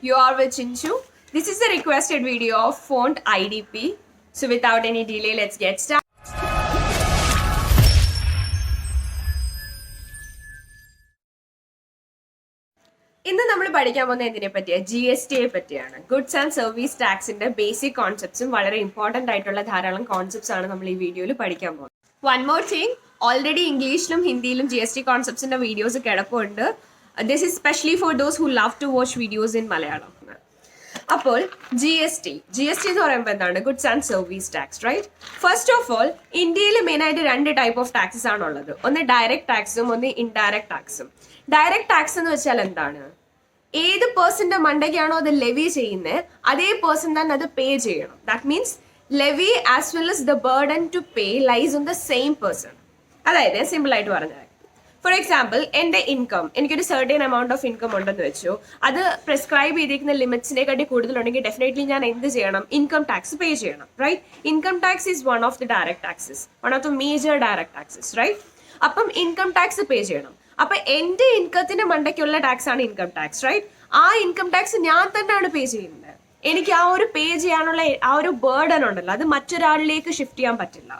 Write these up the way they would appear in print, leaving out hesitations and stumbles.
You are with Chinchu. This is a requested video of font IDP. So without any delay, let's get started. ഇന്ന് നമ്മൾ പഠിക്കാൻ പോകുന്ന എന്തിനെ പറ്റിയാണ്? GST പറ്റിയാണ്. ഗുഡ്സ് ആൻഡ് സർവീസ് ടാക്സിന്റെ ബേസിക് കോൺസെപ്റ്റ്സും വളരെ ഇമ്പോർട്ടന്റ് ആയിട്ടുള്ള ധാരാളം കോൺസെപ്റ്റ്സ് ആണ് നമ്മൾ ഈ വീഡിയോയിൽ പഠിക്കാൻ പോകുന്നത്. വൺ മോർ തിങ്, ഓൾറെഡി ഇംഗ്ലീഷിലും ഹിന്ദിയിലും GST കോൺസെപ്റ്റ്സിന്റെ വീഡിയോസ് കിടപ്പുണ്ട്. This is specially for those who love to watch videos in Malayalam. അപ്പോൾ GST എന്ന് പറയുമ്പോൾ എന്താണ്? Goods and service tax, right? First of all, ഇന്ത്യയിൽ മെയിനായിട്ട് രണ്ട് ടൈപ്പ് ഓഫ് ടാക്സസ് ആണുള്ളത്. ഒന്ന് ഡയറക്റ്റ് ടാക്സും ഒന്ന് ഇൻഡയറക്റ്റ് ടാക്സും. ഡയറക്റ്റ് ടാക്സ് എന്ന് വെച്ചാൽ എന്താണ്? ഏത് പേഴ്സന്റെ മണ്ടയ്ക്കാണോ അത് ലെവി ചെയ്യുന്നത് അതേ പേഴ്സൺ തന്നെ അത് പേ ചെയ്യണം. That means levy as well as the burden to pay lies on the same person. അതായത് സിമ്പിൾ ആയിട്ട് പറഞ്ഞാൽ, ഫോർ എക്സാമ്പിൾ, എൻ്റെ ഇൻകം, എനിക്കൊരു സർട്ടൻ എമൗണ്ട് ഓഫ് ഇൻകം ഉണ്ടെന്ന് വെച്ചു, അത് പ്രിസ്ക്രൈബ് ചെയ്തിരിക്കുന്ന ലിമിറ്റ്സിനെക്കാട്ടി കൂടുതലുണ്ടെങ്കിൽ ഡെഫിനറ്റ്ലി ഞാൻ എന്ത് ചെയ്യണം? ഇൻകം ടാക്സ് പേ ചെയ്യണം, right? Income tax is one of the direct taxes, one of the major direct taxes, right? അപ്പം ഇൻകം ടാക്സ് പേ ചെയ്യണം. അപ്പൊ എന്റെ ഇൻകത്തിന്റെ മണ്ടയ്ക്കുള്ള ടാക്സ് ആണ് ഇൻകം ടാക്സ്, റൈറ്റ്? ആ ഇൻകം ടാക്സ് ഞാൻ തന്നെയാണ് പേ ചെയ്യുന്നത്. എനിക്ക് ആ ഒരു പേ ചെയ്യാനുള്ള ആ ഒരു ബേർഡൻ ഉണ്ടല്ലോ, അത് മറ്റൊരാളിലേക്ക് ഷിഫ്റ്റ് ചെയ്യാൻ പറ്റില്ല.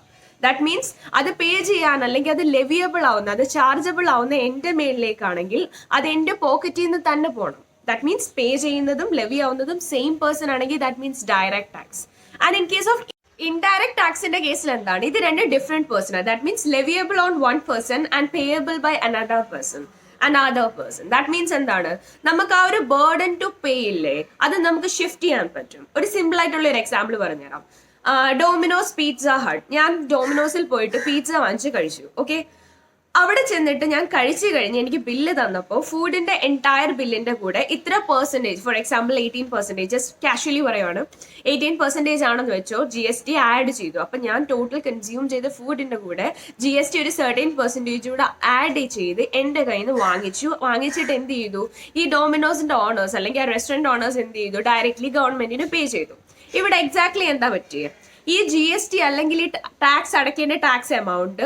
ദാറ്റ് മീൻസ് അത് പേ ചെയ്യാൻ അല്ലെങ്കിൽ അത് ലെവിയബിൾ ആവുന്ന, അത് ചാർജബിൾ ആവുന്ന എൻ്റെ മേലിലേക്കാണെങ്കിൽ അത് എൻ്റെ പോക്കറ്റിൽ നിന്ന് തന്നെ പോകണം. ദാറ്റ് മീൻസ് പേ ചെയ്യുന്നതും ലെവി ആവുന്നതും സെയിം പേഴ്സൺ ആണെങ്കിൽ that means direct tax. And in case of indirect ടാക്സിന്റെ കേസിൽ എന്താണ്? ഇത് രണ്ട് different person. That means leviable on one person and payable by another person. That means എന്താണ്? നമുക്ക് ആ ഒരു ബേർഡൻ ടു പേ ഇല്ലേ, അത് നമുക്ക് ഷിഫ്റ്റ് ചെയ്യാൻ പറ്റും. ഒരു സിമ്പിൾ ആയിട്ടുള്ള ഒരു എക്സാമ്പിൾ പറഞ്ഞുതരാം. Domino's pizza hut. ഞാൻ ഡോമിനോസിൽ പോയിട്ട് പിസ്സ വാങ്ങിച്ച് കഴിച്ചു. ഓക്കെ, അവിടെ ചെന്നിട്ട് ഞാൻ കഴിച്ചു കഴിഞ്ഞ് എനിക്ക് ബില്ല് തന്നപ്പോൾ ഫുഡിന്റെ എൻറ്റയർ ബില്ലിന്റെ കൂടെ ഇത്ര percentage, for example 18%, just casually പറയുവാണ്, 18% ആണെന്ന് വെച്ചോ, GST ആഡ് ചെയ്തു. അപ്പൊ ഞാൻ ടോട്ടൽ കൺസ്യൂം ചെയ്ത ഫുഡിന്റെ കൂടെ GST ഒരു സർട്ടൻ പെർസെൻറ്റേജ് കൂടെ ആഡ് ചെയ്ത് എന്റെ കയ്യിൽ നിന്ന് വാങ്ങിച്ചിട്ട് എന്ത് ചെയ്തു? ഈ ഡോമിനോസിന്റെ ഓണേഴ്സ് അല്ലെങ്കിൽ ആ റെസ്റ്റോറന്റ് ഓണേഴ്സ് എന്ത് ചെയ്തു? ഡയറക്ട്ലി ഗവൺമെന്റിന് പേ ചെയ്തു. ഇവിടെ എക്സാക്ട്ലി എന്താ പറ്റിയത്? ഈ GST അല്ലെങ്കിൽ ഈ ടാക്സ് അടയ്ക്കേണ്ട ടാക്സ് എമൗണ്ട്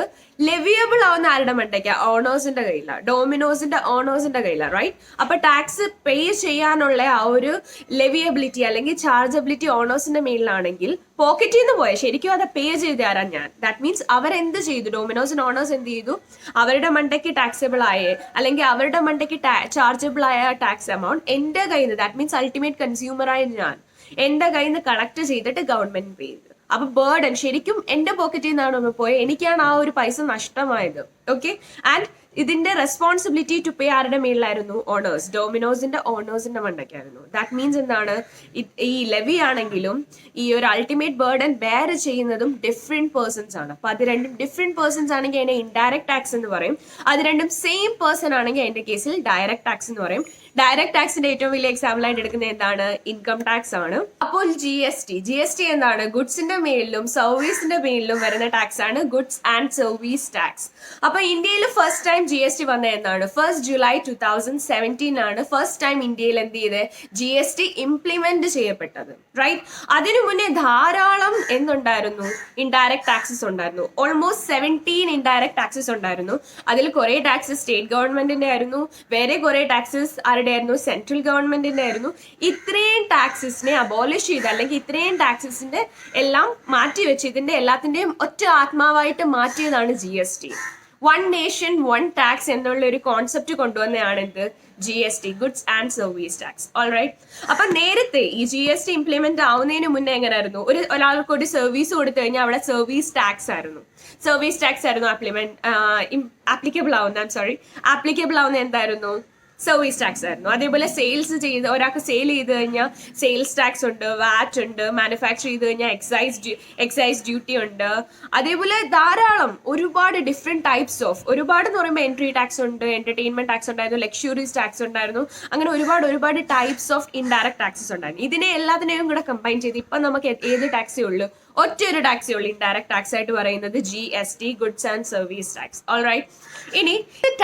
ലെവിയബിൾ ആവുന്ന ആരുടെ മണ്ടയ്ക്കാ? ഓണേഴ്സിന്റെ കയ്യിലാണ്, ഡോമിനോസിന്റെ ഓണേഴ്സിന്റെ കയ്യിലാണ്, റൈറ്റ്? അപ്പൊ ടാക്സ് പേ ചെയ്യാനുള്ള ആ ഒരു ലെവിയബിലിറ്റി അല്ലെങ്കിൽ ചാർജബിലിറ്റി ഓണേഴ്സിന്റെ മേലിലാണെങ്കിൽ പോക്കറ്റിൽ നിന്ന് പോയ ശരിക്കും അത് പേ ചെയ്ത് തരാൻ ഞാൻ. ദാറ്റ് മീൻസ് അവരെന്ത് ചെയ്തു? ഡോമിനോസിന്റെ ഓണേഴ്സ് എന്ത് ചെയ്തു? അവരുടെ മണ്ടയ്ക്ക് ടാക്സബിൾ ആയ അല്ലെങ്കിൽ അവരുടെ മണ്ടയ്ക്ക് ചാർജബിൾ ആയ ടാക്സ് എമൗണ്ട് എന്റെ കയ്യിൽ നിന്ന്, ദാറ്റ് മീൻസ് അൾട്ടിമേറ്റ് കൺസ്യൂമറായ ഞാൻ, എന്റെ കയ്യിൽ നിന്ന് കളക്ട് ചെയ്തിട്ട് ഗവൺമെന്റ് പേ ചെയ്തു. അപ്പൊ ബേർഡൻ ശരിക്കും എന്റെ പോക്കറ്റിൽ നിന്നാണ് പോയത്, എനിക്കാണ് ആ ഒരു പൈസ നഷ്ടമായത്. ഓക്കെ, ആൻഡ് ഇതിന്റെ റെസ്പോൺസിബിലിറ്റി ടു പേ ആരുടെ മേളിലായിരുന്നു? ഓണേഴ്സ്, ഡോമിനോസിന്റെ ഓണേഴ്സിന്റെ മണ്ടയ്ക്കായിരുന്നു. ദാറ്റ് മീൻസ് എന്താണ്? ഈ ലെവി ആണെങ്കിലും ഈ ഒരു അൾട്ടിമേറ്റ് ബേർഡൻ ബെയർ ചെയ്യുന്നതും ഡിഫറെന്റ് പേഴ്സൺസ് ആണ്. അപ്പൊ അത് രണ്ടും ഡിഫറെന്റ് പേഴ്സൺസ് ആണെങ്കിൽ അതിനെ ഇൻഡയറക്റ്റ് ടാക്സ് എന്ന് പറയും. അത് രണ്ടും സെയിം പേഴ്സൺ ആണെങ്കിൽ അതിന്റെ കേസിൽ ഡയറക്റ്റ് ടാക്സ് എന്ന് പറയും. ഡയറക്റ്റ് ടാക്സിന്റെ ഏറ്റവും വലിയ എക്സാമ്പിൾ ആയിട്ട് എടുക്കുന്നത് എന്താണ്? ഇൻകം ടാക്സ് ആണ്. അപ്പോൾ GST എന്താണ്? ഗുഡ്സിന്റെ മേലിലും സർവീസിന്റെ മേലിലും വരുന്ന ടാക്സ് ആണ് ഗുഡ്സ് ആൻഡ് സർവീസ് ടാക്സ്. അപ്പൊ ഇന്ത്യയിൽ ഫസ്റ്റ് ടൈം GST വന്ന എന്നാണ്? 1st July 2017 ആണ് ഫസ്റ്റ് ടൈം ഇന്ത്യയിൽ എന്ത് ചെയ്ത് GST ഇംപ്ലിമെന്റ് ചെയ്യപ്പെട്ടത്, റൈറ്റ്? അതിനു മുന്നേ ധാരാളം എന്തുണ്ടായിരുന്നു? ഇൻഡയറക്റ്റ് ടാക്സസ് ഉണ്ടായിരുന്നു. ഓൾമോസ്റ്റ് 17 ഇൻഡയറക്റ്റ് ടാക്സസ് ഉണ്ടായിരുന്നു. അതിൽ കുറെ ടാക്സസ് സ്റ്റേറ്റ് ഗവൺമെന്റിന്റെ ആയിരുന്നു, വേറെ കുറെ ടാക്സസ് ആയിരുന്നു? സെൻട്രൽ ഗവൺമെന്റിന്റെ ആയിരുന്നു. ഇത്രയും ടാക്സസിനെ അബോളിഷ് ചെയ്ത് അല്ലെങ്കിൽ ഇത്രയും ടാക്സസിന്റെ എല്ലാം മാറ്റിവെച്ച് ഇതിന്റെ എല്ലാത്തിന്റെയും ഒറ്റ ആത്മാവായിട്ട് മാറ്റിയതാണ് GST. One nation one tax എന്നുള്ള ഒരു കോൺസെപ്റ്റ് കൊണ്ടുവന്നതാണ് ഇത് GST, goods and service tax. Alright, അപ്പൊ നേരത്തെ ഈ GST ഇംപ്ലിമെന്റ് ആവുന്നതിന് മുന്നേ എങ്ങനെയായിരുന്നു? ഒരാൾക്ക് ഒരു സർവീസ് കൊടുത്തു കഴിഞ്ഞാൽ അവിടെ സർവീസ് ടാക്സ് ആയിരുന്നു ആപ്ലിക്കബിൾ ആവുന്ന എന്തായിരുന്നു? സർവീസ് ടാക്സ് ആയിരുന്നു. അതേപോലെ സെയിൽസ് ചെയ്ത് ഒരാൾക്ക് സെയിൽ ചെയ്ത് കഴിഞ്ഞാൽ സെയിൽസ് ടാക്സ് ഉണ്ട്, വാറ്റ് ഉണ്ട്, മാനുഫാക്ചർ ചെയ്ത് കഴിഞ്ഞാൽ എക്സൈസ് ഡ്യൂട്ടി ഉണ്ട്. അതേപോലെ ധാരാളം ഒരുപാട് ഡിഫറെന്റ് ടൈപ്സ് ഓഫ്, ഒരുപാട് എന്ന് പറയുമ്പോൾ എൻട്രി ടാക്സ് ഉണ്ട്, എന്റർടൈൻമെന്റ് ടാക്സ് ഉണ്ടായിരുന്നു, ലക്ഷറീസ് ടാക്സ് ഉണ്ടായിരുന്നു. അങ്ങനെ ഒരുപാട് ടൈപ്സ് ഓഫ് ഇൻഡയറക്റ്റ് ടാക്സസ് ഉണ്ടായിരുന്നു. ഇതിനെ എല്ലാത്തിനെയും കൂടെ കമ്പൈൻ ചെയ്ത് ഇപ്പൊ നമുക്ക് ഏത് ടാക്സേ ഉള്ളൂ? ഒറ്റൊരു ടാക്സേ ഉള്ളൂ, ഇൻഡയറക്റ്റ് ടാക്സ് ആയിട്ട് പറയുന്നത് GST, goods and service tax. Alright, ഇനി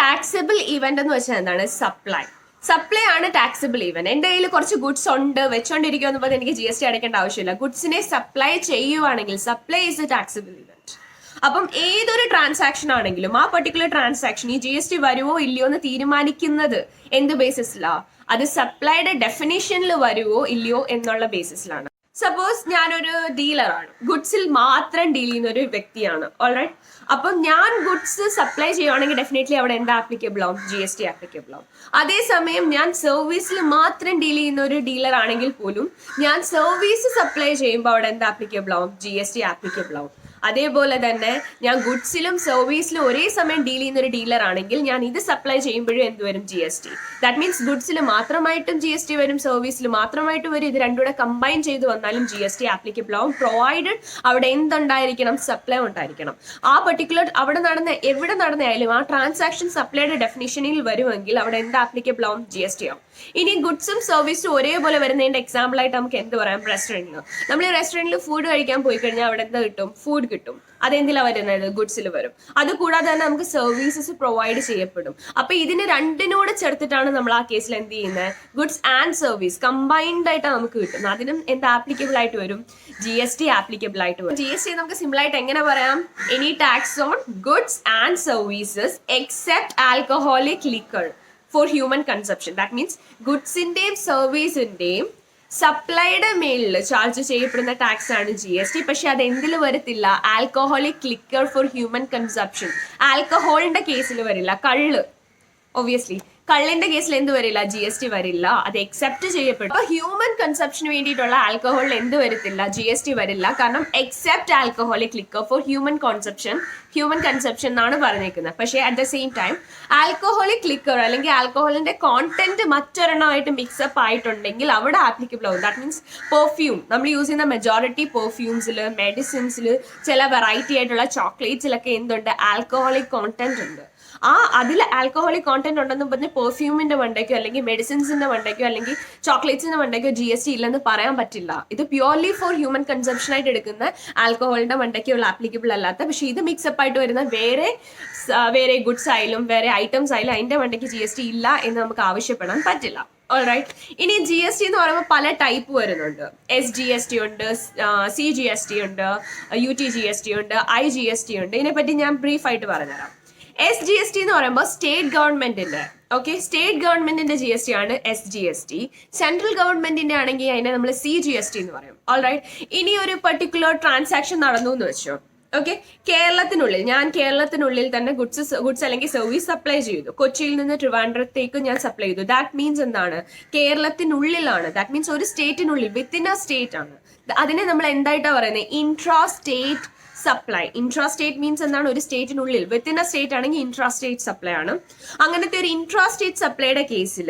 ടാക്സബിൾ ഇവന്റ് എന്ന് വെച്ചാൽ എന്താണ്? സപ്ലൈ ആണ് ടാക്സബിൾ ഇവന്റ്. എൻ്റെ കയ്യിൽ കുറച്ച് ഗുഡ്സ് ഉണ്ട്, വെച്ചോണ്ടിരിക്കുമെന്ന് പറഞ്ഞാൽ എനിക്ക് GST അടയ്ക്കേണ്ട ആവശ്യമില്ല. ഗുഡ്സിനെ സപ്ലൈ ചെയ്യുവാണെങ്കിൽ supply is A taxable event. അപ്പം ഏതൊരു ട്രാൻസാക്ഷൻ ആണെങ്കിലും ആ പെർട്ടിക്കുലർ ട്രാൻസാക്ഷൻ ഈ GST വരുമോ ഇല്ലയോ എന്ന് തീരുമാനിക്കുന്നത് എന്ത് ബേസിസിലാ? അത് സപ്ലൈയുടെ ഡെഫിനിഷനിൽ വരുമോ ഇല്ലയോ എന്നുള്ള ബേസിസിലാണ്. സപ്പോസ് ഞാനൊരു ഡീലറാണ്, ഗുഡ്സിൽ മാത്രം ഡീൽ ചെയ്യുന്ന ഒരു വ്യക്തിയാണ്. ഓൾറൈറ്റ്, അപ്പം ഞാൻ ഗുഡ്സ് സപ്ലൈ ചെയ്യുവാണെങ്കിൽ ഡെഫിനറ്റ്ലി അവിടെ എന്താ ആപ്ലിക്കബിൾ ആവും? GST ആപ്ലിക്കബിൾ ആവും. അതേസമയം ഞാൻ സർവീസിൽ മാത്രം ഡീൽ ചെയ്യുന്ന ഒരു ഡീലർ ആണെങ്കിൽ പോലും ഞാൻ സർവീസ് സപ്ലൈ ചെയ്യുമ്പോൾ അവിടെ എന്താ ആപ്ലിക്കബിൾ ആവും? GST ആപ്ലിക്കബിൾ ആവും. അതേപോലെ തന്നെ ഞാൻ ഗുഡ്സിലും സർവീസിലും ഒരേ സമയം ഡീൽ ചെയ്യുന്ന ഒരു ഡീലർ ആണെങ്കിൽ ഞാൻ ഇത് സപ്ലൈ ചെയ്യുമ്പോഴും എന്ത് വരും? GST. ദാറ്റ് മീൻസ് ഗുഡ്സിൽ മാത്രമായിട്ടും GST വരും, സർവീസിൽ മാത്രമായിട്ടും വരും. ഇത് രണ്ടുകൂടെ കമ്പൈൻ ചെയ്ത് വന്നാലും GST ആപ്ലിക്കബിൾ ആവും, പ്രൊവൈഡഡ് അവിടെ എന്തുണ്ടായിരിക്കണം? സപ്ലൈ ഉണ്ടായിരിക്കണം. ആ പെർട്ടിക്കുലർ അവിടെ എവിടെ നടന്നായാലും ആ ട്രാൻസാക്ഷൻ സപ്ലൈയുടെ ഡെഫിനിഷനിൽ വരുമെങ്കിൽ അവിടെ എന്ത് ആപ്ലിക്കബിൾ ആവും? GST ആവും. ഇനി ഗുഡ്സും സർവീസും ഒരേപോലെ വരുന്നതിന്റെ എക്സാമ്പിൾ ആയിട്ട് നമുക്ക് എന്ത് പറയാം? റെസ്റ്റോറൻറ്റിൽ. നമ്മൾ ഈ റെസ്റ്റോറൻറ്റിൽ ഫുഡ് കഴിക്കാൻ പോയി കഴിഞ്ഞാൽ അവിടെ എന്താ കിട്ടും? ഫുഡ് കിട്ടും. അതെന്തിലാണ് വരുന്നത്? ഗുഡ്സിൽ വരും. അതുകൂടാതെ തന്നെ നമുക്ക് സർവീസസ് പ്രൊവൈഡ് ചെയ്യപ്പെടും. അപ്പൊ ഇതിന് രണ്ടിനോട് ചേർത്തിട്ടാണ് നമ്മൾ ആ കേസിൽ എന്ത് ചെയ്യുന്നത്? ഗുഡ്സ് ആൻഡ് സർവീസ് കമ്പൈൻഡ് ആയിട്ടാണ് നമുക്ക് കിട്ടുന്നത്. അതിനും എന്ത് ആപ്ലിക്കബിൾ ആയിട്ട് വരും? GST ആപ്ലിക്കബിൾ ആയിട്ട് വരും. GST നമുക്ക് സിമ്പിൾ ആയിട്ട് എങ്ങനെ പറയാം? Any tax on goods and services except alcoholic liquor for human consumption. That means ഗുഡ്സിന്റെയും സർവീസിന്റെയും സപ്ലൈയുടെ മേളിൽ ചാർജ് ചെയ്യപ്പെടുന്ന ടാക്സ് ആണ് GST. പക്ഷെ അത് എന്തിൽ വരത്തില്ല? Alcoholic liquor for human consumption. ആൽക്കഹോളിന്റെ കേസിൽ വരില്ല. കള്ള്, ഒബ്വിയസ്ലി കള്ളിന്റെ കേസിൽ എന്ത് വരില്ല? GST വരില്ല. അത് എക്സെപ്റ്റ് ചെയ്യപ്പെടും. അപ്പൊ ഹ്യൂമൻ കൺസപ്ഷന് വേണ്ടിയിട്ടുള്ള ആൽക്കഹോളിൽ എന്ത് വരത്തില്ല? GST വരില്ല. കാരണം except alcoholic liquor for human consumption എന്നാണ് പറഞ്ഞേക്കുന്നത്. പക്ഷേ at the same time alcoholic liquor അല്ലെങ്കിൽ ആൽക്കഹോളിന്റെ കോണ്ടന്റ് മറ്റൊരെണ്ണമായിട്ട് മിക്സപ്പ് ആയിട്ടുണ്ടെങ്കിൽ അവിടെ ആപ്ലിക്കബിൾ ആവും. ദാറ്റ് മീൻസ് പെർഫ്യൂം, നമ്മൾ യൂസ് ചെയ്യുന്ന മെജോറിറ്റി പെർഫ്യൂംസിൽ, മെഡിസിൻസിൽ, ചില വെറൈറ്റി ആയിട്ടുള്ള ചോക്ലേറ്റ്സിലൊക്കെ എന്തുണ്ട്? ആൽക്കഹോളിക് കോണ്ടന്റ് ഉണ്ട്. അതിൽ ആൽക്കഹോളിക് കോണ്ടന്റ് ഉണ്ടെന്ന് പറഞ്ഞ് പെർഫ്യൂമിന്റെ മണ്ടയ്ക്കോ അല്ലെങ്കിൽ മെഡിസിൻസിന്റെ മണ്ടയ്ക്കോ അല്ലെങ്കിൽ ചോക്ലേറ്റ്സിന്റെ മണ്ടയ്ക്കോ GST ഇല്ലെന്ന് പറയാൻ പറ്റില്ല. ഇത് പ്യുവർലി ഫോർ ഹ്യൂമൻ കൺസപ്ഷൻ ആയിട്ട് എടുക്കുന്ന ആൽക്കഹോളിന്റെ മണ്ടയ്ക്കുള്ള ആപ്ലിക്കബിൾ അല്ലാത്ത, പക്ഷെ ഇത് മിക്സപ്പ് ആയിട്ട് വരുന്ന വേറെ ഗുഡ്സ് ആയാലും വേറെ ഐറ്റംസ് ആയാലും അതിന്റെ മണ്ടയ്ക്ക് GST ഇല്ല എന്ന് നമുക്ക് ആവശ്യപ്പെടാൻ പറ്റില്ല. ഓൾറൈറ്റ്, ഇനി GST എന്ന് പറയുമ്പോൾ പല ടൈപ്പ് വരുന്നുണ്ട്. SGST ഉണ്ട്, CGST ഉണ്ട്, UTGST ഉണ്ട്, IGST ഉണ്ട്. ഇതിനെപ്പറ്റി ഞാൻ ബ്രീഫ് ആയിട്ട് പറഞ്ഞുതരാം. SGST എന്ന് പറയുമ്പോൾ സ്റ്റേറ്റ് ഗവൺമെന്റിന്റെ സ്റ്റേറ്റ് ഗവൺമെന്റിന്റെ GST ആണ് SGST. സെൻട്രൽ ഗവൺമെന്റിന്റെ ആണെങ്കിൽ അതിനെ നമ്മൾ CGST എന്ന് പറയും. ഓൾറൈറ്റ്, ഇനി ഒരു പെർട്ടിക്കുലർ ട്രാൻസാക്ഷൻ നടന്നു എന്ന് വെച്ചോ. ഓക്കെ, ഞാൻ കേരളത്തിനുള്ളിൽ തന്നെ ഗുഡ്സ് അല്ലെങ്കിൽ സർവീസ് സപ്ലൈ ചെയ്തു. കൊച്ചിയിൽ നിന്ന് ട്രിവാൻഡ്രത്തേക്ക് ഞാൻ സപ്ലൈ ചെയ്തു. ദാറ്റ് മീൻസ് എന്താണ്? കേരളത്തിനുള്ളിലാണ്. ദാറ്റ് മീൻസ് ഒരു സ്റ്റേറ്റിനുള്ളിൽ, വിത്തിൻ എ സ്റ്റേറ്റ് ആണ്. അതിനെ നമ്മൾ എന്തായിട്ടാണ് പറയുന്നത്? Intra state supply. Intra state means എന്താണ്? ഒരു സ്റ്റേറ്റിനുള്ളിൽ, വിത്തിൻ എ സ്റ്റേറ്റ് ആണെങ്കിൽ ഇൻട്രാ സ്റ്റേറ്റ് സപ്ലൈ ആണ്. അങ്ങനത്തെ ഒരു ഇൻട്രാ സ്റ്റേറ്റ് സപ്ലൈയുടെ കേസിൽ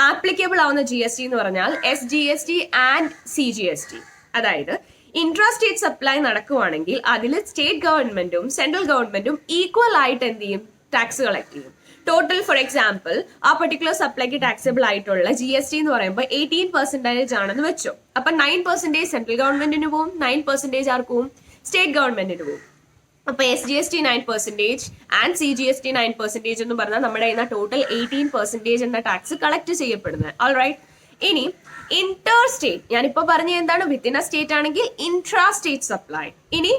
ആപ്ലിക്കബിൾ ആവുന്ന GST എന്ന് പറഞ്ഞാൽ SGST ആൻഡ് CGST. അതായത് ഇൻട്രാ സ്റ്റേറ്റ് സപ്ലൈ നടക്കുവാണെങ്കിൽ അതിൽ സ്റ്റേറ്റ് ഗവൺമെന്റും സെൻട്രൽ ഗവൺമെന്റും ഈക്വൽ ആയിട്ട് എന്ത് ചെയ്യും? ടാക്സ് കളക്ട് ചെയ്യും. ടോട്ടൽ ഫോർ എക്സാമ്പിൾ ആ പെർട്ടിക്കുലർ സപ്ലൈക്ക് ടാക്സബിൾ ആയിട്ടുള്ള GST എന്ന് പറയുമ്പോൾ 18% ആണെന്ന് വെച്ചോ. അപ്പൊ 9% സെൻട്രൽ ഗവൺമെന്റിന് പോവും, 9% ആർക്കും പോവും? സ്റ്റേറ്റ് ഗവൺമെന്റിന് പോകും. അപ്പൊ SGST 9% ആൻഡ് CGST 9% എന്ന് പറഞ്ഞാൽ നമ്മുടെ കയ്യിൽ നിന്ന് ടോട്ടൽ 18% എന്ന ടാക്സ് കളക്ട് ചെയ്യപ്പെടുന്നത്. ഓൾറൈറ്റ്, ഇനി ഇന്റർ സ്റ്റേറ്റ്, ഞാനിപ്പോ പറഞ്ഞ എന്താണ്? വിത്തിൻ എ സ്റ്റേറ്റ് ആണെങ്കിൽ ഇൻട്രാ സ്റ്റേറ്റ് സപ്ലൈ. ഇനി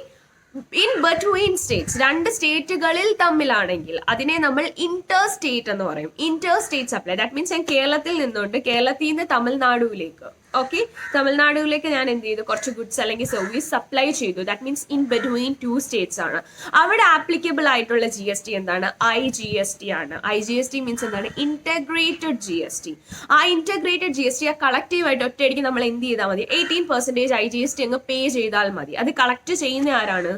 ഇൻ ബിറ്റ്വീൻ സ്റ്റേറ്റ്സ്, രണ്ട് സ്റ്റേറ്റുകളിൽ തമ്മിലാണെങ്കിൽ അതിനെ നമ്മൾ ഇന്റർ സ്റ്റേറ്റ് എന്ന് പറയും. Inter state supply. That means ഞാൻ കേരളത്തിൽ നിന്നുകൊണ്ട് കേരളത്തിൽ നിന്ന് തമിഴ്നാടുവിലേക്ക്, ഓക്കെ, തമിഴ്നാടുവിലേക്ക് ഞാൻ എന്ത് ചെയ്തു? കുറച്ച് ഗുഡ്സ് അല്ലെങ്കിൽ സർവീസ് സപ്ലൈ ചെയ്തു. That means in between 2 States ആണ്. അവിടെ ആപ്ലിക്കബിൾ ആയിട്ടുള്ള GST എന്താണ്? IGST ആണ്. IGST മീൻസ് എന്താണ്? Integrated GST. ആ ഇന്റഗ്രേറ്റഡ് GST കളക്റ്റീവ് ആയിട്ട് ഒറ്റയടിക്ക് നമ്മൾ എന്ത് ചെയ്താൽ മതി? 18% IGST അങ്ങ് പേ ചെയ്താൽ മതി. അത് കളക്ട് ചെയ്യുന്ന ആരാണ്?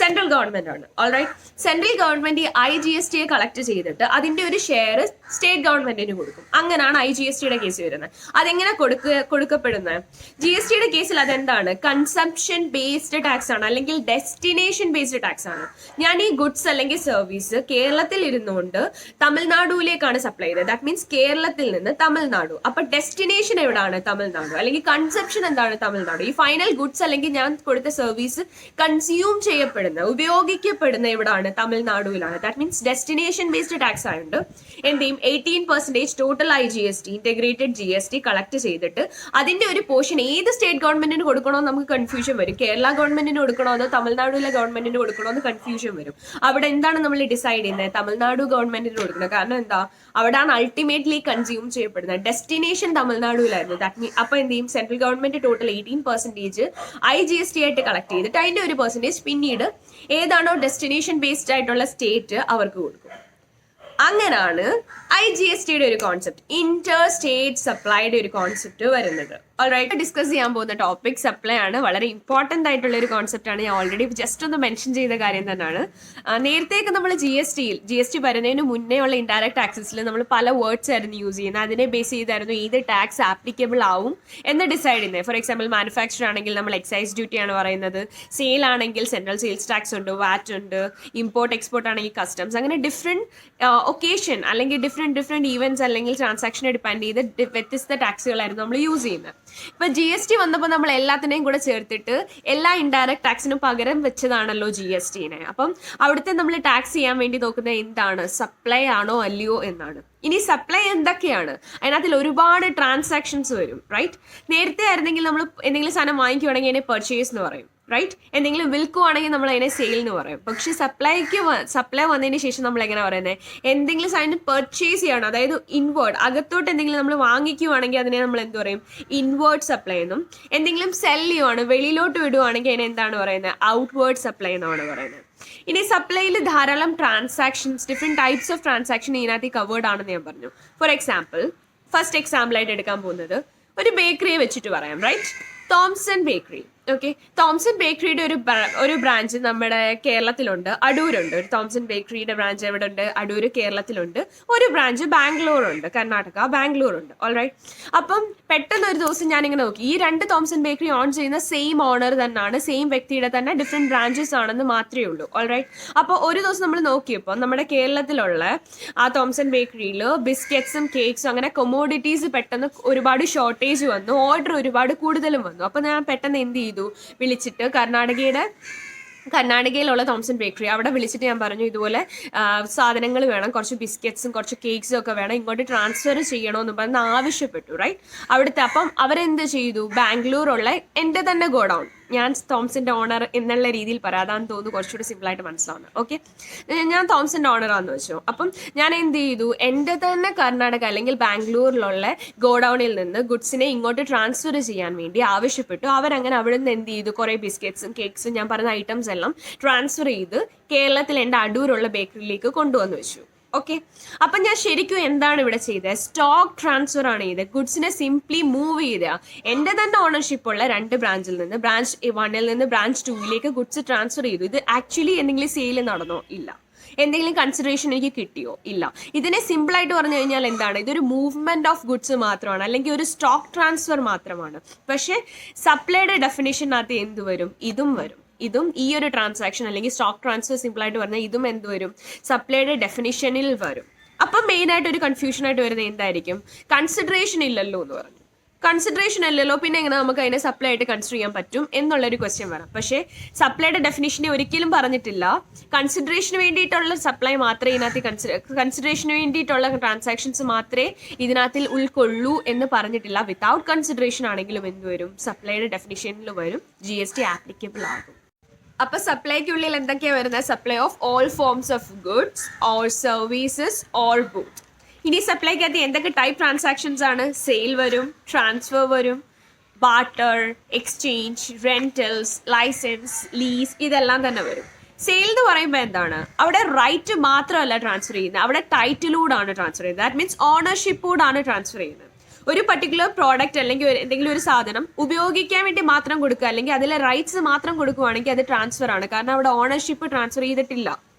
സെൻട്രൽ ഗവൺമെന്റ് ആണ്. ഓൾറൈറ്റ്, സെൻട്രൽ ഗവൺമെന്റ് ഈ IGST കളക്ട് ചെയ്തിട്ട് അതിന്റെ ഒരു ഷെയർ സ്റ്റേറ്റ് ഗവൺമെന്റിന് കൊടുക്കും. അങ്ങനെയാണ് IGSTയുടെ കേസ് വരുന്നത്. അതെങ്ങനെ കൊടുക്കപ്പെടുന്നത്? GSTയുടെ കേസിൽ അതെന്താണ്? കൺസംപ്ഷൻ ബേസ്ഡ് ടാക്സ് ആണ്, അല്ലെങ്കിൽ ഡെസ്റ്റിനേഷൻ ബേസ്ഡ് ടാക്സ് ആണ്. ഞാൻ ഈ ഗുഡ്സ് അല്ലെങ്കിൽ സർവീസ് കേരളത്തിൽ ഇരുന്നുകൊണ്ട് തമിഴ്നാടുവിലേക്കാണ് സപ്ലൈ ചെയ്തത്. ദാറ്റ് മീൻസ് കേരളത്തിൽ നിന്ന് തമിഴ്നാടു. അപ്പൊ ഡെസ്റ്റിനേഷൻ എവിടാണ്? തമിഴ്നാടു. അല്ലെങ്കിൽ കൺസംപ്ഷൻ എന്താണ്? തമിഴ്നാടു. ഈ ഫൈനൽ ഗുഡ്സ് അല്ലെങ്കിൽ ഞാൻ കൊടുത്ത സർവീസ് കൺസ്യൂം ചെയ്യപ്പെടുന്നത് വരുന്നത്, ഉപയോഗിക്കപ്പെടുന്ന എവിടാണ്? തമിഴ്നാടുവിലാണ്. That means destination based tax ആയതുകൊണ്ട് എന്ത് ചെയ്യും? 18% ടോട്ടൽ ആയി GST, ഇന്റഗ്രേറ്റഡ് GST കളക്ട് ചെയ്തിട്ട് അതിന്റെ ഒരു പോർഷൻ ഏത് സ്റ്റേറ്റ് ഗവൺമെന്റിന് കൊടുക്കണോ നമുക്ക് കൺഫ്യൂഷൻ വരും. കേരള ഗവൺമെന്റിന് കൊടുക്കണോ അതോ തമിഴ്നാടുവിലെ ഗവൺമെന്റിന് കൊടുക്കണോ എന്ന് കൺഫ്യൂഷൻ വരും. അവിടെ എന്താണ് നമ്മൾ ഡിസൈഡ് ചെയ്യുന്നത്? തമിഴ്നാടു ഗവൺമെന്റിന് കൊടുക്കണം. കാരണം എന്താ? അവിടെയാണ് അൾട്ടിമേറ്റ്ലി കൺസ്യൂം ചെയ്യപ്പെടുന്നത്. ഡെസ്റ്റിനേഷൻ തമിഴ്നാടുവിലായിരുന്നു. അപ്പൊ എന്ത് ചെയ്യും? സെൻട്രൽ ഗവൺമെന്റ് ടോട്ടൽ 18% IGST ആയിട്ട് കളക്ട് ചെയ്തിട്ട് അതിന്റെ ഒരു പെർസെന്റേജ് പിന്നീട് ഏതാണോ ഡെസ്റ്റിനേഷൻ ബേസ്ഡ് ആയിട്ടുള്ള സ്റ്റേറ്റ് അവർക്ക് കൊടുക്കും. അങ്ങനാണ് IGSTയുടെ ഒരു കോൺസെപ്റ്റ്, ഇന്റർ സ്റ്റേറ്റ് സപ്ലൈയുടെ ഒരു കോൺസെപ്റ്റ് വരുന്നത്. ഓൾറൈറ്റ്, ഡിസ്കസ് ചെയ്യാൻ പോകുന്ന ടോപ്പിക് സപ്ലൈ ആണ്. വളരെ ഇമ്പോർട്ടന്റ് ആയിട്ടുള്ള ഒരു കോൺസെപ്റ്റ് ആണ്. ഞാൻ ഓൾറെഡി ജസ്റ്റ് ഒന്ന് മെൻഷൻ ചെയ്ത കാര്യം തന്നെയാണ്. നേരത്തേക്ക് നമ്മൾ GST വരുന്നതിന് മുന്നേ ഉള്ള ഇൻഡയറക്ട് ടാക്സസിൽ നമ്മൾ പല വേർഡ്സ് ആയിരുന്നു യൂസ് ചെയ്യുന്നത്. അതിനെ ബേസ് ചെയ്തായിരുന്നു ഏത് ടാക്സ് ആപ്ലിക്കബിൾ ആവും എന്ന് ഡിസൈഡ് ചെയ്യുന്നത്. ഫോർ എക്സാമ്പിൾ മാനുഫാക്ചർ ആണെങ്കിൽ നമ്മൾ എക്സൈസ് ഡ്യൂട്ടി ആണ് പറയുന്നത്, സെയിൽ ആണെങ്കിൽ സെൻട്രൽ സെയിൽസ് ടാക്സ് ഉണ്ട്, വാറ്റ് ഉണ്ട്, ഇമ്പോർട്ട് എക്സ്പോർട്ട് ആണെങ്കിൽ കസ്റ്റംസ്. അങ്ങനെ ഡിഫറെന്റ് ഒക്കേഷൻ അല്ലെങ്കിൽ ഡിഫറെന്റ് ഈവൻറ്റ്സ് അല്ലെങ്കിൽ ട്രാൻസാക്ഷനെ ഡിപ്പെൻഡ് ചെയ്ത് വ്യത്യസ്ത ടാക്സുകളായിരുന്നു നമ്മൾ യൂസ് ചെയ്യുന്നത്. ഇപ്പൊ GST വന്നപ്പോൾ നമ്മൾ എല്ലാത്തിനെയും കൂടെ ചേർത്തിട്ട് എല്ലാ ഇൻഡയറക്ട് ടാക്സിനും പകരം വെച്ചതാണല്ലോ GSTനെ. അപ്പം അവിടുത്തെ നമ്മൾ ടാക്സ് ചെയ്യാൻ വേണ്ടി നോക്കുന്നത് എന്താണ്? സപ്ലൈ ആണോ അല്ലയോ എന്നാണ്. ഇനി സപ്ലൈ എന്തൊക്കെയാണ്? അതിനകത്തിൽ ഒരുപാട് ട്രാൻസാക്ഷൻസ് വരും. റൈറ്റ്, നേരത്തെ ആയിരുന്നെങ്കിൽ നമ്മൾ എന്തെങ്കിലും സാധനം വാങ്ങിക്കുവാണെങ്കിൽ അതിനെ പർച്ചേസ് എന്ന് പറയും. റൈറ്റ്, എന്തെങ്കിലും വിൽക്കുവാണെങ്കിൽ നമ്മൾ അതിനെ സെയിൽ എന്ന് പറയും. പക്ഷെ സപ്ലൈ വന്നതിന് ശേഷം നമ്മൾ എങ്ങനെ പറയുന്നത്? എന്തെങ്കിലും സാധനം പർച്ചേസ് ചെയ്യണം, അതായത് ഇൻവേർഡ് അകത്തോട്ട് എന്തെങ്കിലും നമ്മൾ വാങ്ങിക്കുവാണെങ്കിൽ അതിനെ നമ്മൾ എന്ത് പറയും? ഇൻവേർഡ് സപ്ലൈ എന്നും. എന്തെങ്കിലും സെൽ ചെയ്യുവാണ്, വെളിയിലോട്ട് വിടുവാണെങ്കിൽ അതിനെ എന്താണ് പറയുന്നത്? ഔട്ട്വേർഡ് സപ്ലൈ എന്നാണ് പറയുന്നത്. ഇനി സപ്ലൈയിൽ ധാരാളം transactions, different types of transaction ഇതിനകത്ത് കവേർഡ് ആണെന്ന് ഞാൻ പറഞ്ഞു. ഫോർ എക്സാമ്പിൾ, ഫസ്റ്റ് എക്സാമ്പിൾ ആയിട്ട് എടുക്കാൻ പോകുന്നത് ഒരു ബേക്കറിയെ വെച്ചിട്ട് പറയാം. Right, Thomson bakery. Okay, Thomson ബേക്കറിയുടെ ഒരു ബ്രാഞ്ച് നമ്മുടെ കേരളത്തിലുണ്ട്, അടൂരുണ്ട്. ഒരു തോംസൺ ബേക്കറിയുടെ ബ്രാഞ്ച് എവിടെ ഉണ്ട്? അടൂർ, കേരളത്തിലുണ്ട്. ഒരു ബ്രാഞ്ച് ബാംഗ്ലൂരുണ്ട്, കർണാടക, ബാംഗ്ലൂരുണ്ട്. ഓൾറൈറ്റ്, അപ്പം പെട്ടെന്ന് ഒരു ദിവസം ഞാനിങ്ങനെ നോക്കി, ഈ രണ്ട് തോംസൺ ബേക്കറി ഓൺ ചെയ്യുന്ന സെയിം ഓണർ തന്നെയാണ്, സെയിം വ്യക്തിയുടെ തന്നെ ഡിഫറെന്റ് ബ്രാഞ്ചസ് ആണെന്ന് മാത്രമേ ഉള്ളൂ. ഓൾറൈറ്റ്, അപ്പോൾ ഒരു ദിവസം നമ്മൾ നോക്കിയപ്പോൾ നമ്മുടെ കേരളത്തിലുള്ള ആ തോംസൺ ബേക്കറിയിൽ ബിസ്ക്കറ്റ്സും കേക്ക്സും അങ്ങനെ കൊമോഡിറ്റീസ് പെട്ടെന്ന് ഒരുപാട് ഷോർട്ടേജ് വന്നു, ഓർഡർ ഒരുപാട് കൂടുതലും വന്നു. അപ്പോൾ ഞാൻ പെട്ടെന്ന് എന്ത് ചെയ്തു? വിളിച്ചിട്ട് കർണാടകയിലുള്ള തോംസൺ ബേക്കറി അവിടെ വിളിച്ചിട്ട് ഞാൻ പറഞ്ഞു, ഇതുപോലെ സാധനങ്ങൾ വേണം, കുറച്ച് ബിസ്ക്കറ്റ്സും കുറച്ച് കേക്ക്സും ഒക്കെ വേണം, ഇങ്ങോട്ട് ട്രാൻസ്ഫർ ചെയ്യണമെന്ന് പറഞ്ഞ് ആവശ്യപ്പെട്ടു. റൈറ്റ്, അവിടുത്തെ അപ്പം അവരെന്ത് ചെയ്തു? ബാംഗ്ലൂരുള്ള എൻ്റെ തന്നെ ഗോഡൗൺ, ഞാൻ തോംസന്റെ ഓണർ എന്നുള്ള രീതിയിൽ പറയാം, അതാന്ന് തോന്നുന്നു കുറച്ചുകൂടി സിമ്പിളായിട്ട് മനസ്സിലാവുന്നത്. ഓക്കെ, ഞാൻ തോംസന്റെ ഓണറാന്ന് വെച്ചു. അപ്പം ഞാൻ എന്ത് ചെയ്തു? എൻ്റെ തന്നെ കർണാടക അല്ലെങ്കിൽ ബാംഗ്ലൂരിലുള്ള ഗോഡൗണിൽ നിന്ന് ഗുഡ്സിനെ ഇങ്ങോട്ട് ട്രാൻസ്ഫർ ചെയ്യാൻ വേണ്ടി ആവശ്യപ്പെട്ടു. അവരങ്ങനെ അവിടെ നിന്ന് എന്ത് ചെയ്തു? കുറേ ബിസ്ക്കറ്റ്സും കേക്ക്സും ഞാൻ പറഞ്ഞ ഐറ്റംസ് എല്ലാം ട്രാൻസ്ഫർ ചെയ്ത് കേരളത്തിൽ എൻ്റെ അടൂരുള്ള ബേക്കറിയിലേക്ക് കൊണ്ടുവന്ന് വെച്ചു. ഓക്കെ, അപ്പം ഞാൻ ശരിക്കും എന്താണ് ഇവിടെ ചെയ്തത്? സ്റ്റോക്ക് ട്രാൻസ്ഫർ ആണ് ചെയ്തത്. ഗുഡ്സിനെ സിംപ്ലി മൂവ് ചെയ്ത എൻ്റെ തന്നെ ഓണർഷിപ്പ് ഉള്ള രണ്ട് ബ്രാഞ്ചിൽ നിന്ന്, ബ്രാഞ്ച് 1 നിന്ന് ബ്രാഞ്ച് 2 ഗുഡ്സ് ട്രാൻസ്ഫർ ചെയ്തു. ഇത് ആക്ച്വലി എന്തെങ്കിലും സെയിൽ നടന്നോ? ഇല്ല. എന്തെങ്കിലും കൺസിഡറേഷൻ എനിക്ക് കിട്ടിയോ? ഇല്ല. ഇതിനെ സിമ്പിളായിട്ട് പറഞ്ഞു കഴിഞ്ഞാൽ എന്താണ്? ഇതൊരു മൂവ്മെന്റ് ഓഫ് ഗുഡ്സ് മാത്രമാണ്, അല്ലെങ്കിൽ ഒരു സ്റ്റോക്ക് ട്രാൻസ്ഫർ മാത്രമാണ്. പക്ഷേ സപ്ലൈയുടെ ഡെഫിനേഷനകത്ത് എന്ത് വരും? ഇതും വരും. ഇതും ഈ ഒരു ട്രാൻസാക്ഷൻ അല്ലെങ്കിൽ സ്റ്റോക്ക് ട്രാൻസ്ഫർ സിമ്പിളായിട്ട് പറഞ്ഞാൽ ഇതും എന്ത് വരും? സപ്ലൈയുടെ ഡെഫിനിഷനിൽ വരും. അപ്പം മെയിനായിട്ട് ഒരു കൺഫ്യൂഷനായിട്ട് വരുന്നത് എന്തായിരിക്കും? കൺസിഡറേഷൻ ഇല്ലല്ലോ എന്ന് പറഞ്ഞു. കൺസിഡറേഷൻ അല്ലല്ലോ, പിന്നെ എങ്ങനെ നമുക്ക് അതിനെ സപ്ലൈ ആയിട്ട് കൺസിഡർ ചെയ്യാൻ പറ്റും എന്നുള്ളൊരു ക്വസ്റ്റ്യൻ വരാം. പക്ഷേ സപ്ലൈയുടെ ഡെഫിനിഷനെ ഒരിക്കലും പറഞ്ഞിട്ടില്ല കൺസിഡറേഷന് വേണ്ടിയിട്ടുള്ള സപ്ലൈ മാത്രമേ ഇതിനകത്ത് കൺസിഡറേഷന് വേണ്ടിയിട്ടുള്ള ട്രാൻസാക്ഷൻസ് മാത്രമേ ഇതിനകത്തിൽ ഉൾക്കൊള്ളൂ എന്ന് പറഞ്ഞിട്ടില്ല. വിത്തൗട്ട് കൺസിഡറേഷൻ ആണെങ്കിലും എന്ത് വരും? സപ്ലൈയുടെ ഡെഫിനിഷനിൽ വരും, GST ആപ്ലിക്കബിൾ ആകും. അപ്പൊ സപ്ലൈക്കുള്ളിൽ എന്തൊക്കെയാണ് വരുന്നത്? Supply of all forms of goods or services or both. ഇനി സപ്ലൈക്കകത്ത് എന്തൊക്കെ ടൈപ്പ് ട്രാൻസാക്ഷൻസ് ആണ്? സെയിൽ വരും, ട്രാൻസ്ഫർ വരും, barter, exchange, rentals, licence, lease, ഇതെല്ലാം തന്നെ വരും. സെയിൽ എന്ന് പറയുമ്പോൾ എന്താണ്? അവിടെ റൈറ്റ് മാത്രമല്ല ട്രാൻസ്ഫർ ചെയ്യുന്നത്, അവിടെ ടൈറ്റിലൂടാണ് ട്രാൻസ്ഫർ ചെയ്യുന്നത്. ദാറ്റ് മീൻസ് ഓണർഷിപ്പോടാണ് ട്രാൻസ്ഫർ ചെയ്യുന്നത്. ഒരു പർട്ടിക്കുലർ പ്രോഡക്റ്റ് അല്ലെങ്കിൽ എന്തെങ്കിലും ഒരു സാധനം ഉപയോഗിക്കാൻ വേണ്ടി മാത്രം കൊടുക്കുക, അല്ലെങ്കിൽ അതിലെ റൈറ്റ്സ് മാത്രം കൊടുക്കുകയാണെങ്കിൽ അത് ട്രാൻസ്ഫർ ആണ്. കാരണം അവിടെ ഓണർഷിപ്പ് ട്രാൻസ്ഫർ ചെയ്തിട്ടില്ല,